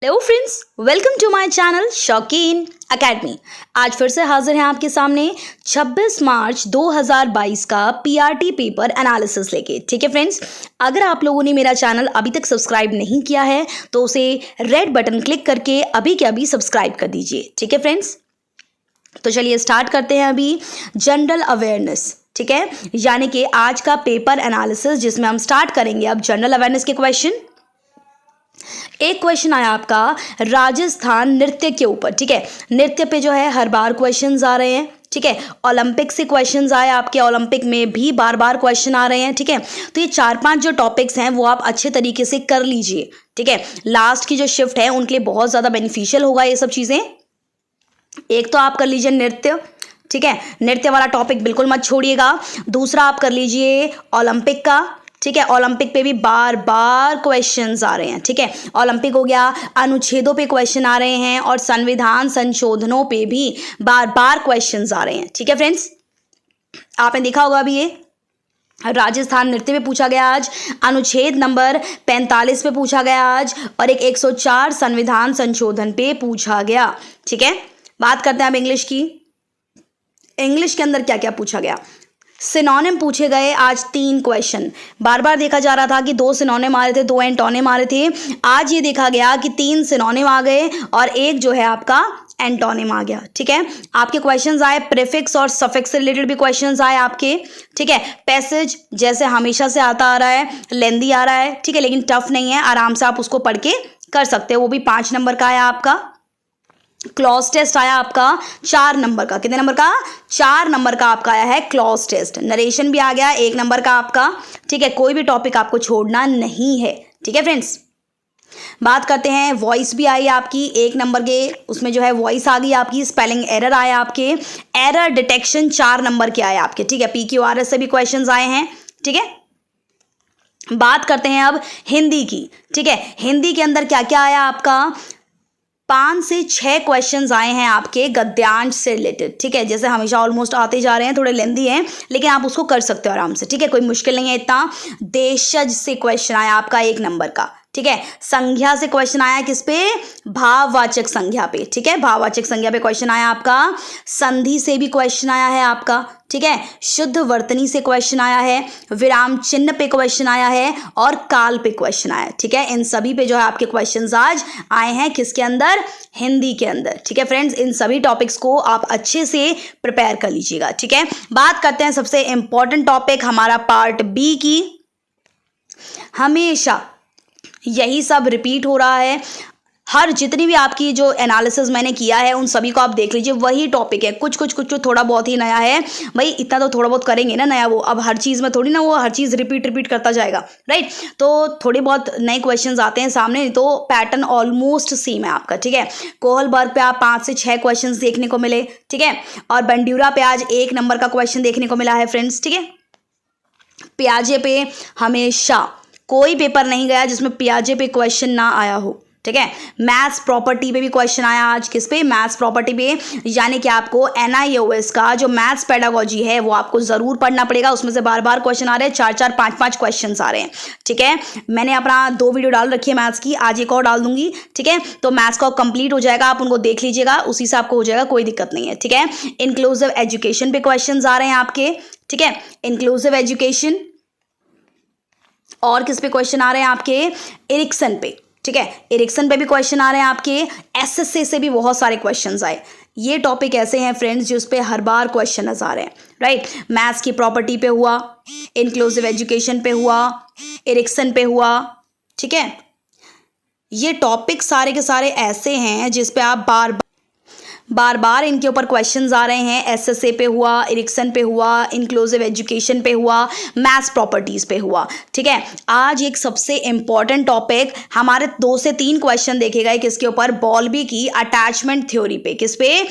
Hello friends, welcome to my channel Shaukeen academy. आज फिर से हाजिर हैं आपके सामने 26 मार्च 2022 का पीआरटी पेपर एनालिसिस लेके। ठीक है फ्रेंड्स, अगर आप लोगों ने मेरा चैनल अभी तक सब्सक्राइब नहीं किया है तो उसे रेड बटन क्लिक करके अभी के अभी सब्सक्राइब कर दीजिए। ठीक है फ्रेंड्स, तो चलिए स्टार्ट करते हैं अभी जनरल अवेयरनेस। ठीक है, यानी कि आज का पेपर एनालिसिस जिसमें हम स्टार्ट करेंगे अब जनरल अवेयरनेस के क्वेश्चन। एक क्वेश्चन आया आपका राजस्थान नृत्य के ऊपर। ठीक है, नृत्य पे जो है हर बार क्वेश्चंस आ रहे हैं। ठीक है, ओलंपिक से क्वेश्चंस आए आपके, ओलंपिक में भी बार बार क्वेश्चन आ रहे हैं। ठीक है, तो ये 4-5 जो टॉपिक्स हैं वो आप अच्छे तरीके से कर लीजिए। ठीक है, लास्ट की जो शिफ्ट है उनके लिए बहुत ज़्यादा बेनिफिशियल होगा ये सब चीज़ें। एक तो आप कर लीजिए नृत्य। ठीक है, नृत्य वाला टॉपिक बिल्कुल मत छोड़िएगा। दूसरा आप कर लीजिए ओलंपिक का। ठीक है, ओलंपिक पे भी बार बार क्वेश्चंस आ रहे हैं। ठीक है, ओलंपिक हो गया, अनुच्छेदों पे क्वेश्चन आ रहे हैं और संविधान संशोधनों पे भी बार बार क्वेश्चंस आ रहे हैं। ठीक है फ्रेंड्स, आपने देखा होगा अभी ये राजस्थान नृत्य पे पूछा गया आज, अनुच्छेद नंबर 45 पे पूछा गया आज, और एक 104 संविधान संशोधन पे पूछा गया। ठीक है, बात करते हैं अब इंग्लिश की। इंग्लिश के अंदर क्या क्या पूछा गया। सिनोनिम पूछे गए आज 3 क्वेश्चन। बार बार देखा जा रहा था कि 2 सिनोनिम आ रहे थे, 2 एंटोनिम आ रहे थे। आज ये देखा गया कि 3 सिनोनिम आ गए और एक जो है आपका एंटोनिम आ गया। ठीक है, आपके क्वेश्चंस आए, प्रीफिक्स और सफिक्स से रिलेटेड भी क्वेश्चंस आए आपके। ठीक है, पैसेज जैसे हमेशा से आता आ रहा है, लेंदी आ रहा है। ठीक है, लेकिन टफ नहीं है, आराम से आप उसको पढ़ के कर सकते हो। वो भी 5 नंबर का आया आपका। क्लॉज टेस्ट आया आपका 4 नंबर का। कितने नंबर का? 4 नंबर का आपका आया है क्लॉज टेस्ट। नरेशन भी आ गया 1 नंबर का आपका। ठीक है, कोई भी टॉपिक आपको छोड़ना नहीं है। ठीक है फ्रेंड्स, बात करते हैं वॉइस भी आई आपकी 1 नंबर के, उसमें जो है वॉइस आ गई आपकी। स्पेलिंग एरर आए आपके, एरर डिटेक्शन 4 नंबर के आए आपके। ठीक है, PQRS से भी क्वेश्चन आए हैं। ठीक है, बात करते हैं अब हिंदी की। ठीक है, हिंदी के अंदर क्या क्या आया आपका, 5 से 6 क्वेश्चंस आए हैं आपके गद्यांश से रिलेटेड। ठीक है, जैसे हमेशा ऑलमोस्ट आते जा रहे हैं, थोड़े लेंदी हैं लेकिन आप उसको कर सकते हो आराम से। ठीक है, कोई मुश्किल नहीं है इतना। देशज से क्वेश्चन आया आपका 1 नंबर का। ठीक है, संज्ञा से क्वेश्चन आया किस पे, भाववाचक संज्ञा पे। ठीक है, भाववाचक संज्ञा पे क्वेश्चन आया आपका। संधि से भी क्वेश्चन आया है आपका। ठीक है, शुद्ध वर्तनी से क्वेश्चन आया है, विराम चिन्ह पे क्वेश्चन आया है और काल पे क्वेश्चन आया है। ठीक है, इन सभी पे जो है आपके क्वेश्चंस आज आए हैं किसके अंदर, हिंदी के अंदर। ठीक है फ्रेंड्स, इन सभी टॉपिक्स को आप अच्छे से प्रिपेयर कर लीजिएगा। ठीक है, बात करते हैं सबसे इंपॉर्टेंट टॉपिक हमारा पार्ट बी की। हमेशा यही सब रिपीट हो रहा है, हर जितनी भी आपकी जो एनालिसिस मैंने किया है उन सभी को आप देख लीजिए, वही टॉपिक है। कुछ थोड़ा बहुत ही नया है भाई, इतना तो थोड़ा बहुत करेंगे ना नया, वो अब हर चीज़ में थोड़ी ना वो हर चीज़ रिपीट करता जाएगा, राइट। तो थोड़े बहुत नए क्वेश्चंस आते हैं सामने, नहीं तो पैटर्न ऑलमोस्ट सेम है आपका। ठीक है, कोहलबर्ग पे आप 5 से 6 क्वेश्चन देखने को मिले। ठीक है, और बंड्यूरा पे आज 1 नंबर का क्वेश्चन देखने को मिला है फ्रेंड्स। ठीक है, पियाजे पे हमेशा कोई पेपर नहीं गया जिसमें पियाजे पे क्वेश्चन ना आया हो। ठीक है, मैथ्स प्रॉपर्टी पे भी क्वेश्चन आया आज, किस पे, मैथ्स प्रॉपर्टी पे। यानी कि आपको NIOS का जो मैथ्स पेडागोजी है वो आपको जरूर पढ़ना पड़ेगा। उसमें से बार बार क्वेश्चन आ रहे हैं, 4-4 5-5 क्वेश्चन आ रहे हैं। ठीक है, मैंने अपना 2 वीडियो डाल रखी है मैथ्स की, आज एक और डाल दूंगी। ठीक है, तो मैथ्स का कंप्लीट हो जाएगा, आप उनको देख लीजिएगा, उसी से आपको हो जाएगा, कोई दिक्कत नहीं है। ठीक है, इंक्लूसिव एजुकेशन पे क्वेश्चन आ रहे हैं आपके। ठीक है, इंक्लूसिव एजुकेशन, और किस पे क्वेश्चन आ रहे हैं आपके, एरिक्सन पे। ठीक है, एरिक्सन पे भी क्वेश्चन आ रहे हैं आपके। SSA से भी बहुत सारे क्वेश्चंस आए। ये टॉपिक ऐसे हैं फ्रेंड्स जिस पे हर बार क्वेश्चन आ रहे हैं, राइट। मैथ्स की प्रॉपर्टी पे हुआ, इंक्लूसिव एजुकेशन पे हुआ, एरिक्सन पे हुआ। ठीक है, ये टॉपिक सारे के सारे ऐसे हैं जिस पे आप बार बार इनके ऊपर क्वेश्चंस आ रहे हैं। SSA पे हुआ, एरिक्सन पे हुआ, इंक्लूसिव एजुकेशन पे हुआ, मैथ्स प्रॉपर्टीज पे हुआ। ठीक है, आज एक सबसे इंपॉर्टेंट टॉपिक हमारे 2 से 3 क्वेश्चन देखे गए किसके ऊपर, बॉल्बी की अटैचमेंट थ्योरी पे। किस पे,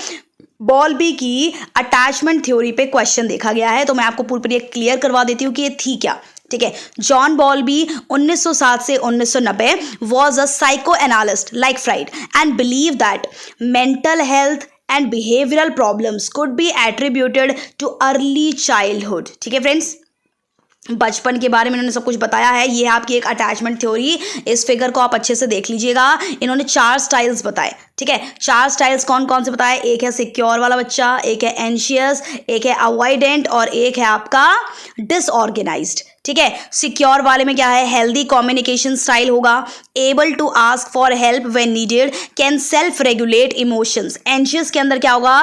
बॉल्बी की अटैचमेंट थ्योरी पे क्वेश्चन देखा गया है। तो मैं आपको पूरी क्लियर करवा देती हूँ कि ये थी क्या। ठीक है, जॉन बॉल्बी 1907 से 1990 was a psycho analyst like fried and believe that mental health and behavioural problems could be attributed too early childhood. ठीक है फ्रेंड्स, बचपन के बारे में इन्होंने सब कुछ बताया है। ये है आपकी एक अटैचमेंट थ्योरी। इस फिगर को आप अच्छे से देख लीजिएगा। इन्होंने 4 स्टाइल्स बताए, ठीक है। 4 स्टाइल्स कौन कौन से बताए? एक है सिक्योर वाला बच्चा, एक है एंशियस, एक है अवॉइडेंट और एक है आपका डिसऑर्गेनाइज्ड, ठीक है। सिक्योर वाले में क्या है? हेल्दी कम्युनिकेशन स्टाइल होगा, able to ask for help when needed, can self regulate emotions. Anxious के अंदर क्या होगा?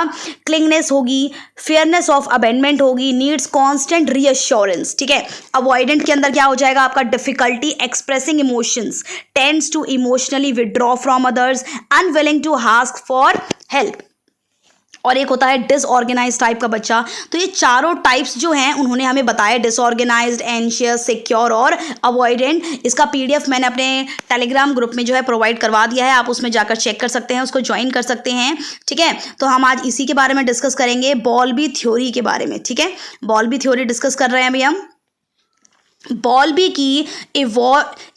क्लिंगनेस होगी, फेयरनेस ऑफ अबेंडमेंट होगी, नीड्स कांस्टेंट रीअश्योरेंस, ठीक है। अवॉइडेंट के अंदर क्या हो जाएगा आपका? Difficulty expressing emotions, tends to emotionally withdraw from others, unwilling to ask for help. और एक होता है डिसऑर्गेनाइज टाइप का बच्चा। तो ये चारों टाइप्स जो हैं उन्होंने हमें बताया, डिसऑर्गेनाइज्ड, एंशियस, सिक्योर और अवॉइडेंट। इसका पीडीएफ मैंने अपने टेलीग्राम ग्रुप में जो है प्रोवाइड करवा दिया है, आप उसमें जाकर चेक कर सकते हैं, उसको ज्वाइन कर सकते हैं, ठीक है। तो हम आज इसी के बारे में डिस्कस करेंगे, बॉल्बी थ्योरी के बारे में, ठीक है। बॉल्बी थ्योरी डिस्कस कर रहे हैं अभी हम। बॉल्बी की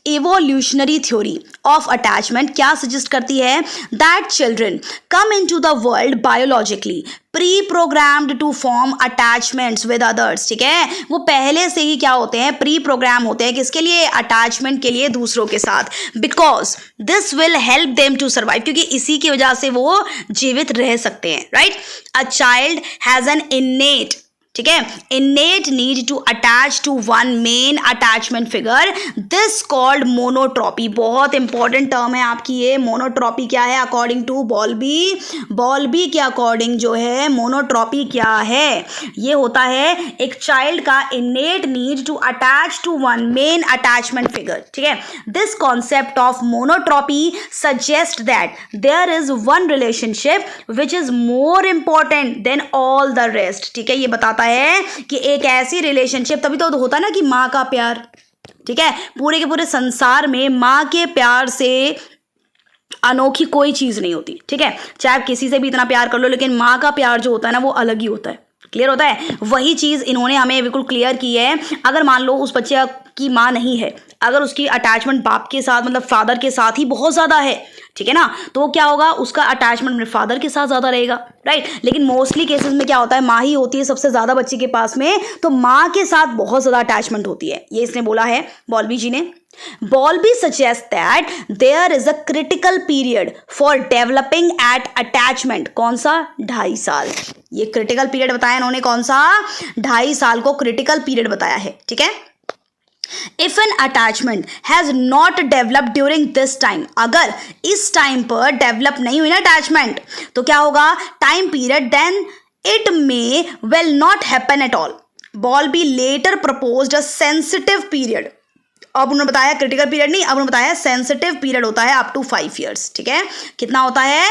evolutionary theory of attachment क्या सजेस्ट करती है? that children come into the world biologically pre-programmed to form attachments with others, ठीक है। वो पहले से ही क्या होते हैं? प्री प्रोग्राम होते हैं, किसके लिए? अटैचमेंट के लिए, दूसरों के साथ। Because this will help them to survive, क्योंकि इसी की वजह से वो जीवित रह सकते हैं, right. A child has an इनेट, ठीक है, innate need to attach to one main attachment figure, this called monotropy। बहुत इंपॉर्टेंट टर्म है आपकी ये। मोनोट्रॉपी क्या है अकॉर्डिंग टू बॉल्बी? बॉल्बी के अकॉर्डिंग जो है मोनोट्रॉपी क्या है? ये होता है एक चाइल्ड का innate need to attach to one main attachment figure, ठीक है। this concept of monotropy suggests that there is one relationship which is more important than all the rest, ठीक है। ये बताता है कि एक ऐसी रिलेशनशिप, तभी तो होता है ना कि माँ का प्यार, ठीक है, पूरे के पूरे संसार में माँ के प्यार से अनोखी कोई चीज नहीं होती, ठीक है। चाहे आप किसी से भी इतना प्यार कर लो, लेकिन माँ का प्यार जो होता है ना वो अलग ही होता है। क्लियर होता है? वही चीज इन्होंने हमें बिल्कुल क्लियर की है। अगर मान लो उस बच्चे की माँ नहीं है, अगर उसकी अटैचमेंट बाप के साथ मतलब फादर के साथ ही बहुत ज़्यादा है, ठीक है ना, तो क्या होगा? उसका अटैचमेंट अपने फादर के साथ ज़्यादा रहेगा, राइट। लेकिन मोस्टली केसेस में क्या होता है? माँ ही होती है सबसे ज़्यादा बच्चे के पास में, तो माँ के साथ बहुत ज़्यादा अटैचमेंट होती है। ये इसने बोला है बॉल्बी जी ने। Bowlby suggests that there is a critical period for developing at attachment। कौन सा? 2.5 साल। ये क्रिटिकल पीरियड बताया इन्होंने, कौन सा? 2.5 साल को क्रिटिकल पीरियड बताया है, ठीक है। If an attachment has not developed during this time, अगर इस टाइम पर डेवलप नहीं हुई ना अटैचमेंट, तो क्या होगा? Time period, then it may will not happen at all। Bowlby later proposed a sensitive period। अब उन्होंने बताया क्रिटिकल पीरियड नहीं, अब उन्होंने बताया सेंसिटिव पीरियड होता है अप टू 5 ईयर्स, ठीक है। कितना होता है?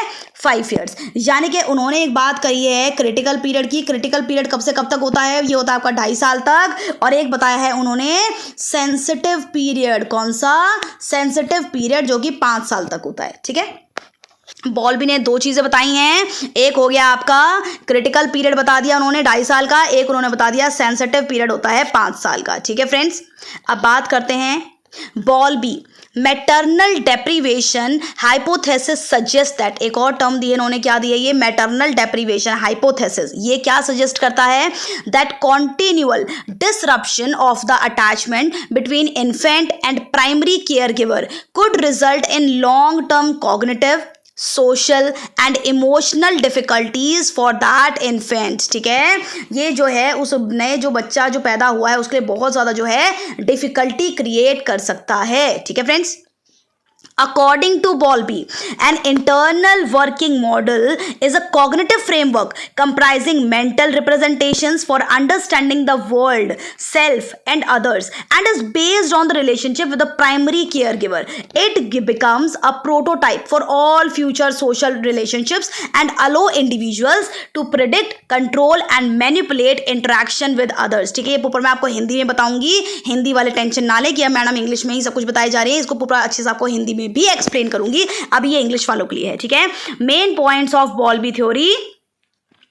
5 ईयर्स। यानी कि उन्होंने एक बात कही है क्रिटिकल पीरियड की। क्रिटिकल पीरियड कब से कब तक होता है? ये होता है आपका 2.5 साल तक। और एक बताया है उन्होंने सेंसिटिव पीरियड। कौन सा? सेंसिटिव पीरियड, जो कि 5 साल तक होता है, ठीक है। बॉल्बी ने 2 चीजें बताई हैं। एक हो गया आपका क्रिटिकल पीरियड बता दिया उन्होंने 2.5 साल का, एक उन्होंने बता दिया सेंसिटिव पीरियड होता है 5 साल का, ठीक है फ्रेंड्स। अब बात करते हैं Bowlby maternal deprivation hypothesis suggest that. एक और टर्म दी है इन्होंने, क्या दी है ये? Maternal deprivation hypothesis. ये क्या सजेस्ट करता है? That continual disruption of the attachment between infant and primary care giver could result in long term cognitive, social and emotional difficulties for that infant, ठीक है। ये जो है उस नए जो बच्चा जो पैदा हुआ है उसके लिए बहुत ज़्यादा जो है डिफिकल्टी क्रिएट कर सकता है, ठीक है friends. According to Bowlby, an internal working model is a cognitive framework comprising mental representations for understanding the world, self, and others, and is based on the relationship with the primary caregiver. It becomes a prototype for all future social relationships and allow individuals to predict, control, and manipulate interaction with others. ठीक है, ये ऊपर मैं आपको हिंदी में बताऊंगी। हिंदी वाले tension ना ले कि मैडम इंग्लिश में ही सब कुछ बताए जा रहे हैं, इसको पूरा अच्छे से आपको हिंदी में भी एक्सप्लेन करूंगी। अभी ये इंग्लिश वालों के लिए है, ठीक है। Main points of Bowlby theory,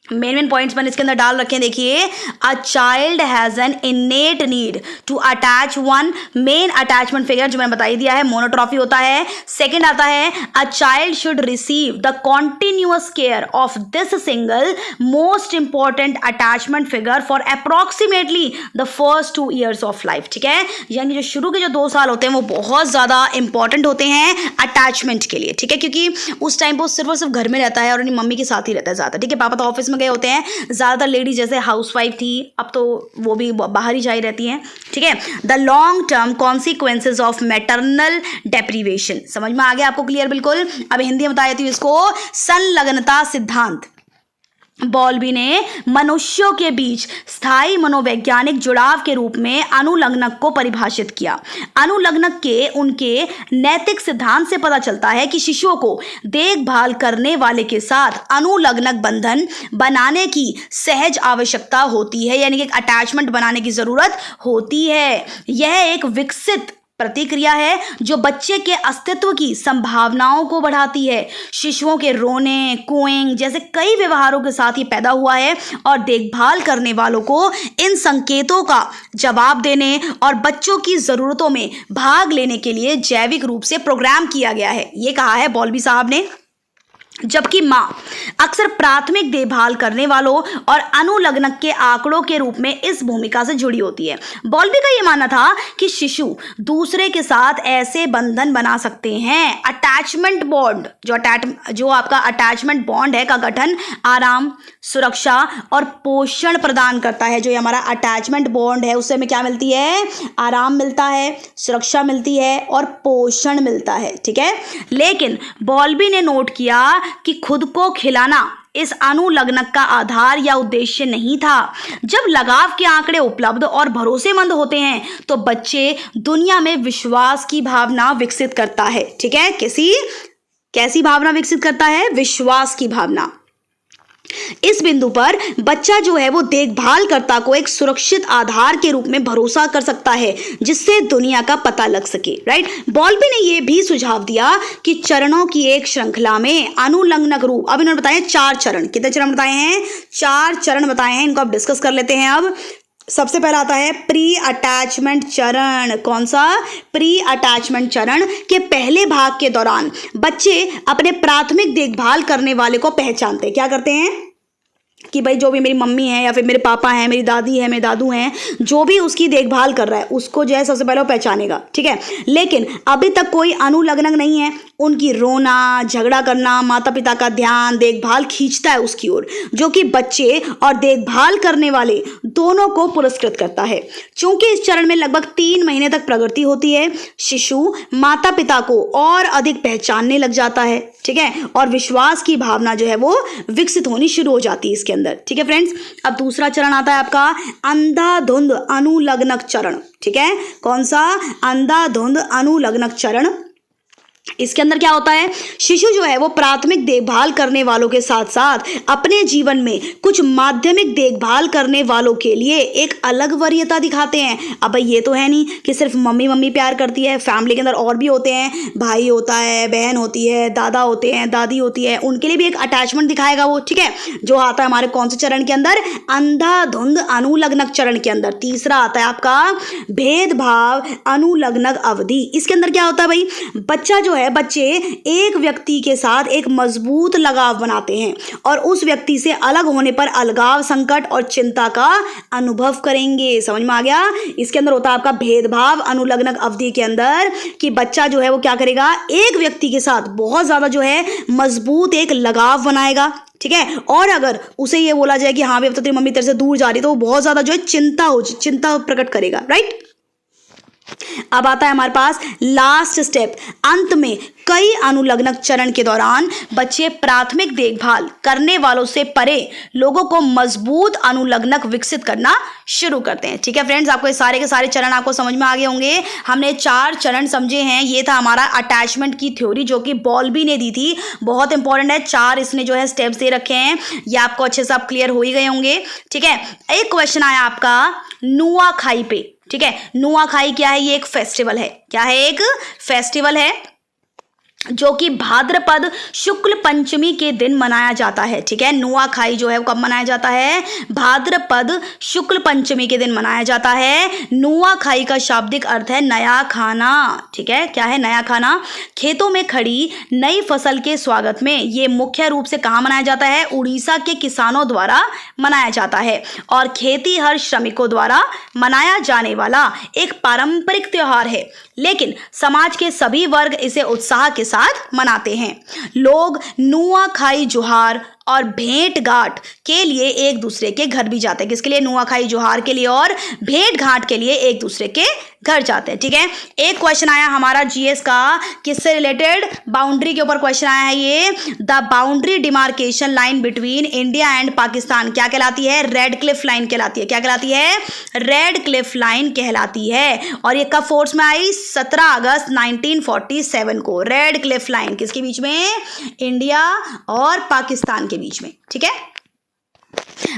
main points मैंने इसके अंदर डाल रखे हैं, देखिए। A child has an innate need to attach one main attachment figure, जो मैंने बता ही दिया है, मोनोट्रॉफी होता है। सेकंड आता है a child should receive the continuous care of this single most important attachment figure for approximately the first 2 years of life, ठीक है। यानी जो शुरू के जो 2 साल होते हैं वो बहुत ज़्यादा इंपॉर्टेंट होते हैं अटैचमेंट के लिए, ठीक है, क्योंकि उस टाइम पर वो सिर्फ घर में रहता है और अपनी मम्मी के साथ ही रहता है ज़्यादा, ठीक है। पापा तो ऑफिस गए होते हैं, ज्यादातर लेडीज जैसे हाउसवाइफ थी, अब तो वो भी बाहर ही जाई रहती हैं, ठीक है। The long term consequences of maternal deprivation, समझ में आ गया आपको, क्लियर बिल्कुल। अब हिंदी में बता देती हूँ इसको। संलग्नता सिद्धांत बॉल्बी ने मनुष्यों के बीच स्थायी मनोवैज्ञानिक जुड़ाव के रूप में अनुलग्नक को परिभाषित किया। अनुलग्नक के उनके नैतिक सिद्धांत से पता चलता है कि शिशुओं को देखभाल करने वाले के साथ अनुलग्नक बंधन बनाने की सहज आवश्यकता होती है, यानी कि एक अटैचमेंट बनाने की जरूरत होती है। यह एक विकसित प्रतिक्रिया है जो बच्चे के अस्तित्व की संभावनाओं को बढ़ाती है। शिशुओं के रोने, कूइंग जैसे कई व्यवहारों के साथ ये पैदा हुआ है और देखभाल करने वालों को इन संकेतों का जवाब देने और बच्चों की ज़रूरतों में भाग लेने के लिए जैविक रूप से प्रोग्राम किया गया है, ये कहा है बॉल्बी साहब ने। जबकि माँ अक्सर प्राथमिक देखभाल करने वालों और अनुलग्नक के आंकड़ों के रूप में इस भूमिका से जुड़ी होती है। बॉल्बी का यह मानना था कि शिशु दूसरे के साथ ऐसे बंधन बना सकते हैं, अटैचमेंट बॉन्ड, जो आपका अटैचमेंट बॉन्ड है का गठन आराम, सुरक्षा और पोषण प्रदान करता है। जो ये हमारा अटैचमेंट बॉन्ड है उससे हमें क्या मिलती है, आराम मिलता है, सुरक्षा मिलती है और पोषण मिलता है, ठीक है। लेकिन बॉल्बी ने नोट किया कि खुद को खिलाना इस अनुलग्नक का आधार या उद्देश्य नहीं था। जब लगाव के आंकड़े उपलब्ध और भरोसेमंद होते हैं तो बच्चे दुनिया में विश्वास की भावना विकसित करता है, ठीक है। कैसी भावना विकसित करता है, विश्वास की भावना। इस बिंदु पर बच्चा जो है वो देखभालकर्ता को एक सुरक्षित आधार के रूप में भरोसा कर सकता है जिससे दुनिया का पता लग सके, राइट। बॉल्बी ने यह भी सुझाव दिया कि चरणों की एक श्रृंखला में अनुलग्नक रूप, अब इन्होंने बताए 4 चरण, कितने चरण बताए हैं, 4 चरण बताए हैं, इनको अब डिस्कस कर लेते हैं। अब सबसे पहला आता है प्री अटैचमेंट चरण। कौन सा, प्री अटैचमेंट चरण के पहले भाग के दौरान बच्चे अपने प्राथमिक देखभाल करने वाले को पहचानते हैं। क्या करते हैं कि भाई जो भी मेरी मम्मी है या फिर मेरे पापा हैं, मेरी दादी है, मेरे दादू हैं, जो भी उसकी देखभाल कर रहा है उसको जो है सबसे पहले वो पहचानेगा, ठीक है। लेकिन अभी तक कोई अनुलग्नक नहीं है, उनकी रोना, झगड़ा करना, माता पिता का ध्यान, देखभाल खींचता है उसकी ओर, जो कि बच्चे और देखभाल करने वाले दोनों को पुरस्कृत करता है। चूंकि इस चरण में लगभग 3 महीने तक प्रगति होती है, शिशु माता पिता को और अधिक पहचानने लग जाता है, ठीक है, और विश्वास की भावना जो है वो विकसित होनी शुरू हो जाती है इसके अंदर, ठीक है फ्रेंड्स। अब दूसरा चरण आता है आपका अंधाधुंध अनुलग्नक चरण, ठीक है। कौन सा, अंधाधुंध अनुलग्नक चरण। इसके अंदर क्या होता है, शिशु जो है वो प्राथमिक देखभाल करने वालों के साथ साथ अपने जीवन में कुछ माध्यमिक देखभाल करने वालों के लिए एक अलग वरीयता दिखाते हैं। अब भाई ये तो है नहीं कि सिर्फ मम्मी प्यार करती है, फैमिली के अंदर और भी होते हैं, भाई होता है, बहन होती है, दादा होते हैं, दादी होती है, उनके लिए भी एक अटैचमेंट दिखाएगा वो, ठीक है। जो आता है हमारे कौन से चरण के अंदर, अंधाधुंध अनुलग्नक चरण के अंदर। तीसरा आता है आपका भेदभाव अनुलग्नक अवधि। इसके अंदर क्या होता है भाई, बच्चा जो है, बच्चे एक व्यक्ति के साथ एक मजबूत लगाव बनाते हैं और उस व्यक्ति से अलग होने पर अलगाव, संकट और चिंता का अनुभव करेंगे। समझ में आ गया। इसके अंदर होता है आपका भेदभाव अनुलग्नक अवधि के अंदर कि बच्चा जो है वो क्या करेगा, एक व्यक्ति के साथ बहुत ज्यादा जो है मजबूत एक लगाव बनाएगा, ठीक है। और अगर उसे ये बोला जाए कि हाँ भाई अब तो तेरी मम्मी तेरे से दूर जा रही, तो वो बहुत ज्यादा जो है चिंता प्रकट करेगा, राइट। अब आता है हमारे पास लास्ट स्टेप। अंत में कई अनुलग्नक चरण के दौरान बच्चे प्राथमिक देखभाल करने वालों से परे लोगों को मजबूत अनुलग्नक विकसित करना शुरू करते हैं, ठीक है फ्रेंड्स। आपको ये सारे के सारे चरण आपको समझ में आ गए होंगे। हमने 4 चरण समझे हैं। ये था हमारा अटैचमेंट की थ्योरी जो कि बॉल्बी ने दी थी, बहुत इंपॉर्टेंट है। 4 इसने जो है स्टेप्स दे रखे हैं, ये आपको अच्छे से आप क्लियर हो ही गए होंगे, ठीक है। एक क्वेश्चन आया आपका नुआखाई पे, ठीक है। नुआखाई क्या है, ये एक फेस्टिवल है। क्या है, एक फेस्टिवल है जो कि भाद्रपद शुक्ल पंचमी के दिन मनाया जाता है। ठीक है, नुआखाई जो है वो कब मनाया जाता है? भाद्रपद शुक्ल पंचमी के दिन मनाया जाता है। नुआखाई का शाब्दिक अर्थ है नया खाना। ठीक है, क्या है? नया खाना। खेतों में खड़ी नई फसल के स्वागत में ये मुख्य रूप से कहाँ मनाया जाता है? उड़ीसा के किसानों द्वारा मनाया जाता है और खेती हर श्रमिकों द्वारा मनाया जाने वाला एक पारंपरिक त्योहार है, लेकिन समाज के सभी वर्ग इसे उत्साह के साथ मनाते हैं। लोग नुआखाई जोहार और भेंट घाट के लिए एक दूसरे के घर भी जाते हैं। किसके लिए? नुआखाई जोहार के लिए और भेंट घाट के लिए एक दूसरे के घर जाते हैं। ठीक है, एक क्वेश्चन आया हमारा जीएस का, किससे रिलेटेड? बाउंड्री के ऊपर क्वेश्चन आया है ये। The boundary demarcation line between India and Pakistan क्या कहलाती है? रेड क्लिफ लाइन कहलाती है। क्या कहलाती है? रेड क्लिफ लाइन कहलाती है। और ये कब फोर्स में आई? 17 अगस्त 1947 को। रेड क्लिफ लाइन किसके बीच में? इंडिया और पाकिस्तान के बीच में। ठीक है,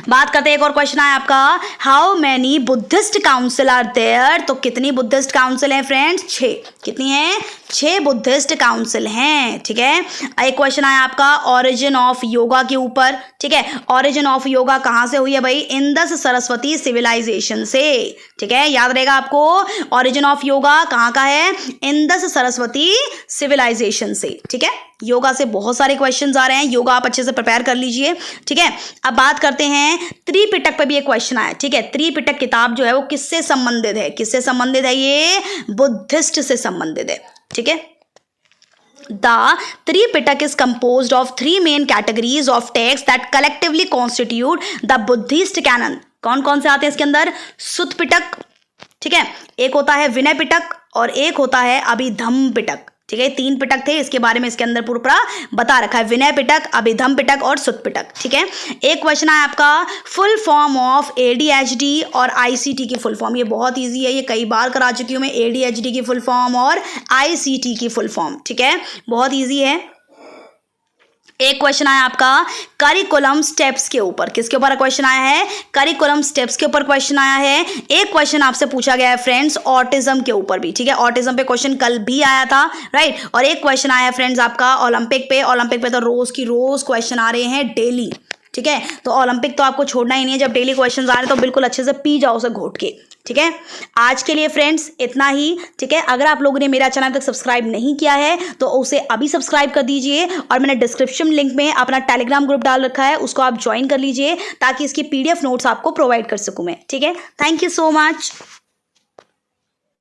बात करते हैं, एक और क्वेश्चन है आपका, how many Buddhist council are there? तो कितनी बुद्धिस्ट काउंसिल हैं फ्रेंड्स? 6। कितनी हैं? 6 बुद्धिस्ट काउंसिल हैं। ठीक है, एक क्वेश्चन आया आपका ओरिजिन ऑफ योगा के ऊपर। ठीक है, ओरिजिन ऑफ योगा कहाँ से हुई है भाई? इंदस सरस्वती सिविलाइजेशन से। ठीक है, याद रहेगा आपको, ओरिजिन ऑफ योगा कहाँ का है? इंदस सरस्वती सिविलाइजेशन से। ठीक है, योगा से बहुत सारे क्वेश्चंस आ रहे हैं, योगा आप अच्छे से प्रिपेयर कर लीजिए। ठीक है, अब बात करते हैं त्रिपिटक पे भी एक क्वेश्चन आया। ठीक है, त्रिपिटक किताब जो है वो किससे संबंधित है? किससे संबंधित है? ये बुद्धिस्ट से संबंधित है। ठीक है, the Tripitaka is composed of 3 main categories of text that collectively constitute the Buddhist canon. कौन कौन से आते हैं इसके अंदर? सुत्त पिटक, ठीक है, एक होता है विनय पिटक और एक होता है अभिधम्म पिटक। ठीक है, 3 पिटक थे, इसके बारे में इसके अंदर पूरा बता रखा है, विनय पिटक, अभिधम्म पिटक और सुत्त पिटक। ठीक है, एक क्वेश्चन है आपका, फुल फॉर्म ऑफ एडीएचडी और आईसीटी की फुल फॉर्म। ये बहुत इजी है, ये कई बार करा चुकी हूँ मैं, एडीएचडी की फुल फॉर्म और आईसीटी की फुल फॉर्म। ठीक है, बहुत इजी है। एक क्वेश्चन आया आपका करिकुलम स्टेप्स के ऊपर। किसके ऊपर क्वेश्चन आया है? करिकुलम स्टेप्स के ऊपर क्वेश्चन आया है। एक क्वेश्चन आपसे पूछा गया है फ्रेंड्स ऑटिज्म के ऊपर भी। ठीक है, ऑटिज्म पे क्वेश्चन कल भी आया था, राइट। और एक क्वेश्चन आया है फ्रेंड्स आपका ओलंपिक पे। ओलंपिक पे तो रोज की रोज क्वेश्चन आ रहे हैं डेली। ठीक है, तो ओलंपिक तो आपको छोड़ना ही नहीं है, जब डेली क्वेश्चन आ रहे हैं तो बिल्कुल अच्छे से पी जाओ उसे घोट के। ठीक है, आज के लिए फ्रेंड्स इतना ही। ठीक है, अगर आप लोगों ने मेरा चैनल तक सब्सक्राइब नहीं किया है तो उसे अभी सब्सक्राइब कर दीजिए, और मैंने डिस्क्रिप्शन लिंक में अपना टेलीग्राम ग्रुप डाल रखा है, उसको आप ज्वाइन कर लीजिए ताकि इसकी PDF नोट्स आपको प्रोवाइड कर सकूं मैं। ठीक है, थैंक यू सो मच।